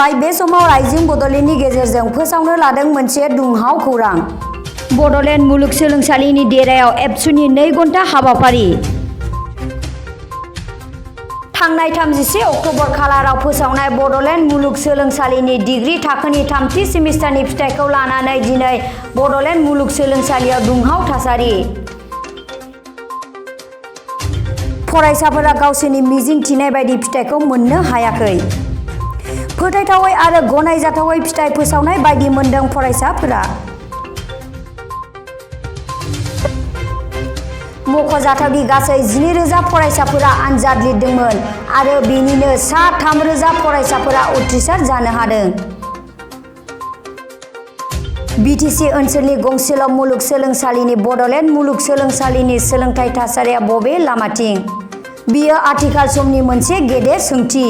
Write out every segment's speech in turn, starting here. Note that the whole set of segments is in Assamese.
जाबाय बे समाव रायजो बड'लेण्डनि गेजेरजों फोसावनो लादों मोनसे दुंहाव खौरां। बड'लेण्ड मुलुगसोलोंसालिनि देरायाव एबसुनि 2 घन्टा हाबाफारि। थांनाय 31 अक्ट'बर खालाराव फोसावनाय बड'लेण्ड मुलुगसोलोंसालिनि डिग्री थाखोनि 3थि सेमिस्टारनि फिथाइखौ लानानै दिनै बड'लेण्ड मुलुगसोलोंसालियाव दुंहाव थासारि। फरायसाफोरा गावसोरनि मिजिं थिनाय बायदि फिथाइखौ मोननो हायाखै। फोथायथावै आरो गनायजाथावै फिथाइ फोसावनाय बायदि मोनदों फरायसाफोरा। मख'जाथावदि गासै 12,000 फरायसाफोरा आनजाद लिरदोंमोन आरो बेनिनो सा 3,000 फरायसाफोरा उथ्रिसार जानो हादों। बिटिसि ओनसोलनि गंसेल' मुलुगसोलोंसालिनि बड'लेण्ड मुलुगसोलोंसालिनि सोलोंथाइ थासारिया बबे लामाथिं? बियो आथिखाल समनि मोनसे गेदेर सोंथि।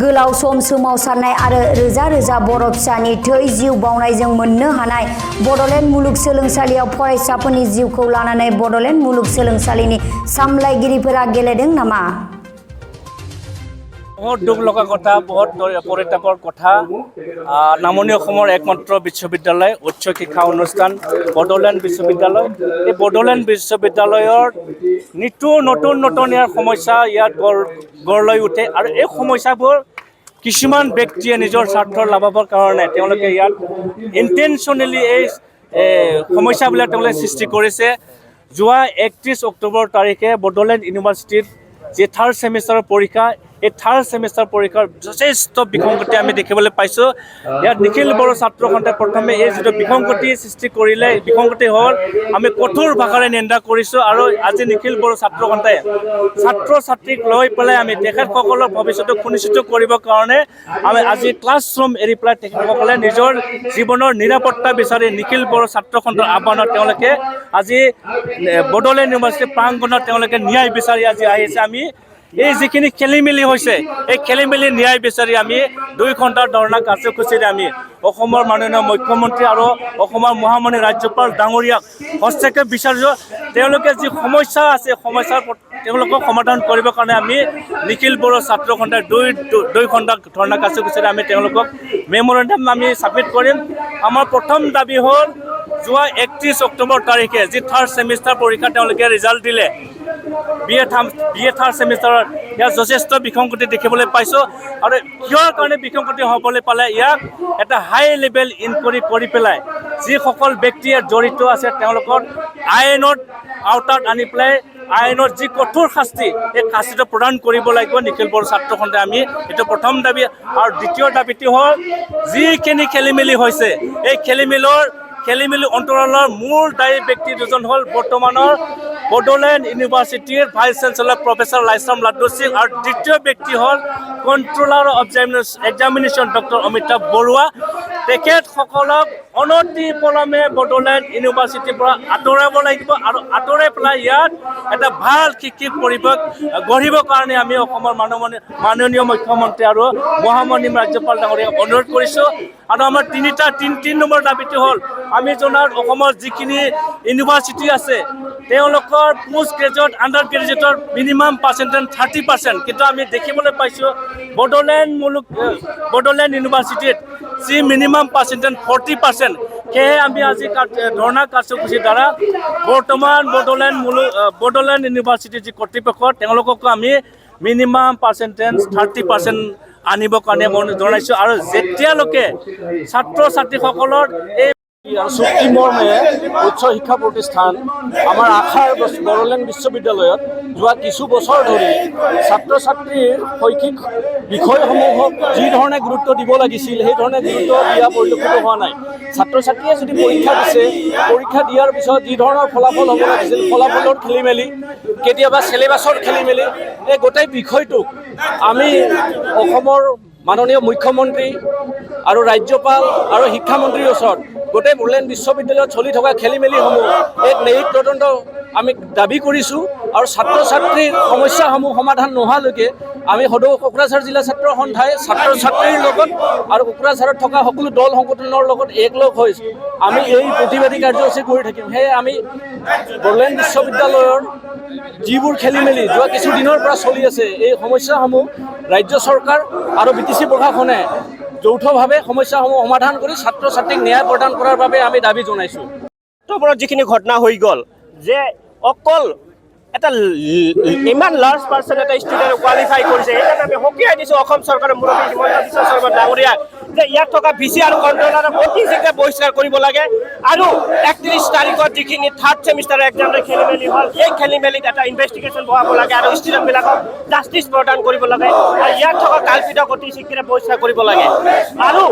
गोलाव सम सोमावसारनाय आरो रोजा रोजा बर' फिसानि थै जिउ बावनायजों मोननो हानाय बड'लेण्ड मुलुगसोलोंसालियाव फरायसाफोरनि जिउखौ लानानै बड'लेण्ड मुलुगसोलोंसालिनि सामलायगिरिफोरा गेलेदों नामा? बहुत दुख लगा कथा, बहुत परितापर कथा। नामनी अखोमर एकमात्र विश्वविद्यालय उच्च शिक्षा अनुष्ठान बड'लेण्ड विश्वविद्यालय। এই বড'লেণ্ড বিশ্ববিদ্যালয়ৰ নিতু নতুন নতুন ইয়াৰ সমস্যা ইয়াত গঢ় লৈ উঠে আৰু এই সমস্যাবোৰ কিছুমান ব্যক্তিয়ে নিজৰ স্বাৰ্থৰ লাভৰ কাৰণে তেওঁলোকে ইয়াত ইণ্টেনশ্যনেলি এই সমস্যাবিলাক তেওঁলোকে সৃষ্টি কৰিছে। যোৱা 31 অক্টোবৰ তাৰিখে বড'লেণ্ড ইউনিভাৰ্চিটিত যে 3rd সেমিষ্টাৰৰ পৰীক্ষা এই 3rd সেমিষ্টাৰ পৰীক্ষাৰ যথেষ্ট বিসংগতি আমি দেখিবলৈ পাইছোঁ। ইয়াত নিখিল বড়ো ছাত্ৰ সন্থাই প্ৰথমে এই যিটো বিসংগতি সৃষ্টি কৰিলে বিসংগতি হ'ল আমি কঠোৰ ভাষাৰে নিন্দা কৰিছোঁ আৰু আজি নিখিল বড়ো ছাত্ৰ সন্থাই ছাত্ৰ ছাত্ৰীক লৈ পেলাই আমি তেখেতসকলৰ ভৱিষ্যতক সুনিশ্চিত কৰিবৰ কাৰণে আমি আজি ক্লাছৰুম এৰি পেলাই তেখেতসকলে নিজৰ জীৱনৰ নিৰাপত্তা বিচাৰি নিখিল বড়ো ছাত্ৰ সন্থাৰ আহ্বানত তেওঁলোকে আজি বড'লেণ্ড ইউনিভাৰ্চিটি প্ৰাংগণত তেওঁলোকে ন্যায় বিচাৰি আজি আহিছে। আমি এই যিখিনি খেলিমেলি হৈছে এই খেলিমেলি ন্যায় বিচাৰি আমি 2 ঘণ্টাৰ ধৰ্ণা কাৰ্যসূচীৰে আমি অসমৰ মাননীয় মুখ্যমন্ত্ৰী আৰু অসমৰ মহামণি ৰাজ্যপাল ডাঙৰীয়াক হস্তক্ষেপ বিচাৰিছোঁ। তেওঁলোকে যি সমস্যা আছে সমস্যাৰ তেওঁলোকক সমাধান কৰিবৰ কাৰণে আমি নিখিল বড়ো ছাত্ৰ সন্থাই 2 ঘণ্টা ধৰ্ণা কাৰ্যসূচীৰে আমি তেওঁলোকক মেমৰেণ্ডাম আমি ছাবমিট কৰিম। আমাৰ প্ৰথম দাবী হ'ল যোৱা 31 অক্টোবৰ তাৰিখে যি 3rd সেমিষ্টাৰ পৰীক্ষা তেওঁলোকে ৰিজাল্ট দিলে BA 3rd সেমিষ্টাৰত ইয়াত যথেষ্ট বিসংগতি দেখিবলৈ পাইছোঁ আৰু কিহৰ কাৰণে বিসংগতি হ'বলৈ পালে ইয়াক এটা হাই লেভেল ইনকুৱাৰী কৰি পেলাই যিসকল ব্যক্তিয়ে জড়িত আছে তেওঁলোকৰ আইনত আওতাত আনি পেলাই আইনৰ যি কঠোৰ শাস্তি এই শাস্তিটো প্ৰদান কৰিব লাগিব নিখিল বড়ো ছাত্ৰ সন্থাই আমি এইটো প্ৰথম দাবী। আৰু দ্বিতীয় দাবীটো হ'ল যিখিনি খেলিমেলি হৈছে এই খেলিমেলি অন্তৰালৰ মূল দায়ী ব্যক্তি দুজন হ'ল বৰ্তমানৰ বড'লেণ্ড ইউনিভাৰ্চিটিৰ vice chancellor professor Laishram Laddu Singh আৰু দ্বিতীয় ব্যক্তি হ'ল controller of examination doctor Amitabh Baruah. তেখেতসকলক অনতি পলমে বড'লেণ্ড ইউনিভাৰ্চিটিৰ পৰা আঁতৰাব লাগিব আৰু আঁতৰাই পেলাই ইয়াত এটা ভাল শিক্ষিত পৰিৱেশ গঢ়িবৰ কাৰণে আমি অসমৰ মাননীয় মুখ্যমন্ত্ৰী আৰু মহামহিম ৰাজ্যপাল ডাঙৰীয়াক অনুৰোধ কৰিছোঁ। আৰু আমাৰ 3 নম্বৰ দাবীটো হ'ল আমি জনাত অসমৰ যিখিনি ইউনিভাৰ্চিটি আছে তেওঁলোকৰ পোষ্ট গ্ৰেজুৱেট আণ্ডাৰ গ্ৰেজুৱেটৰ মিনিমাম পাৰ্চেণ্টেজ 30%, কিন্তু আমি দেখিবলৈ পাইছোঁ বড'লেণ্ড ইউনিভাৰ্চিটিত যি মিনিমাম পাৰ্চেণ্টেজ 40%। সেয়ে আমি আজি ধৰ্ণা কাৰ্যসূচীৰ দ্বাৰা বৰ্তমান বড'লেণ্ড ইউনিভাৰ্চিটিৰ যি কৰ্তৃপক্ষ তেওঁলোককো আমি মিনিমাম পাৰ্চেণ্টেজ 30% আনিবৰ কাৰণে মই জনাইছোঁ। আৰু যেতিয়ালৈকে ছাত্ৰ ছাত্ৰীসকলৰ এই চুক্তি মৰ্মে উচ্চ শিক্ষা প্ৰতিষ্ঠান আমাৰ আশাৰ বড়োলেণ্ড বিশ্ববিদ্যালয়ত যোৱা কিছু বছৰ ধৰি ছাত্ৰ ছাত্ৰীৰ শৈক্ষিক বিষয়সমূহক যি ধৰণে গুৰুত্ব দিব লাগিছিল সেই ধৰণে গুৰুত্ব দিয়া পৰিলক্ষিত হোৱা নাই। ছাত্ৰ ছাত্ৰীয়ে যদি পৰীক্ষা দিয়াৰ পিছত যি ধৰণৰ ফলাফল হ'ব লাগিছিল ফলাফলৰ খেলিমেলি কেতিয়াবা চিলেবাছৰ খেলিমেলি এই গোটেই বিষয়টোক আমি অসমৰ মাননীয় মুখ্যমন্ত্ৰী আৰু ৰাজ্যপাল আৰু শিক্ষামন্ত্ৰীৰ ওচৰত গোটেই বড়োলেণ্ড বিশ্ববিদ্যালয়ত চলি থকা খেলিমেলিসমূহ এক ন্যায়িক তদন্ত আমি দাবী কৰিছোঁ আৰু ছাত্ৰ ছাত্ৰীৰ সমস্যাসমূহ সমাধান নোহোৱালৈকে আমি সদৌ কোকৰাঝাৰ জিলা ছাত্ৰ সন্থাই ছাত্ৰ ছাত্ৰীৰ লগত আৰু কোকৰাঝাৰত থকা সকলো দল সংগঠনৰ লগত একলগ হৈ আমি এই প্ৰতিবাদী কাৰ্যসূচী কৰি থাকিম। সেয়ে আমি বড়োলেণ্ড বিশ্ববিদ্যালয়ৰ যিবোৰ খেলি মেলি যোৱা কিছুদিনৰ পৰা চলি আছে এই সমস্যাসমূহ ৰাজ্য চৰকাৰ আৰু BTC প্ৰশাসনে যৌথভাৱে সমস্যাসমূহ সমাধান কৰি ছাত্ৰ ছাত্ৰীক ন্যায় প্ৰদান কৰাৰ বাবে আমি দাবী জনাইছোঁ। ওপৰত যিখিনি ঘটনা হৈ গ'ল যে অকল এটা ইমান লাৰ্জ পাৰ্চন এটা ষ্টুডেণ্টে কোৱালিফাই কৰিছে, সেইকাৰণে আমি সকীয়াই দিছোঁ অসম চৰকাৰৰ মুৰব্বী হিমন্ত বিশ্ব শৰ্মা ডাঙৰীয়াক যে ইয়াত থকা VC আৰু কণ্ট্ৰলাৰক অতি শীঘ্ৰে বহিষ্কাৰ কৰিব লাগে আৰু 31 তাৰিখত যিখিনি থাৰ্ড ছেমিষ্টাৰৰ এক্সামৰ খেলি মেলি হ'ল এই খেলি মেলিত এটা ইনভেষ্টিগেশ্যন বহাব লাগে আৰু ষ্টুডেণ্টবিলাকক জাষ্টিছ প্ৰদান কৰিব লাগে আৰু ইয়াত থকা কাল্পিতক অতি শীঘ্ৰে বহিষ্কাৰ কৰিব লাগে। আৰু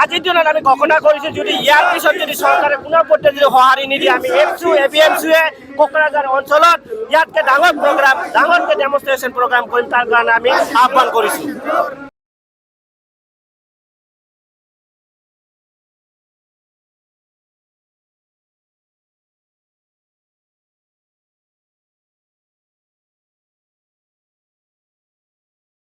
আজিৰ দিনত আমি ঘোষণা কৰিছোঁ যদি ইয়াৰ পিছত যদি চৰকাৰে পুনৰ যদি সঁহাৰি নিদিয়ে আমি Absu ABMCয়ে কোকৰাঝাৰ অঞ্চলত ইয়াতকৈ ডাঙৰ প্ৰগ্ৰাম ডাঙৰকৈ ডেমনষ্ট্ৰেশ্যন প্ৰগ্ৰাম কৰিম, তাৰ কাৰণে আমি আহ্বান কৰিছোঁ।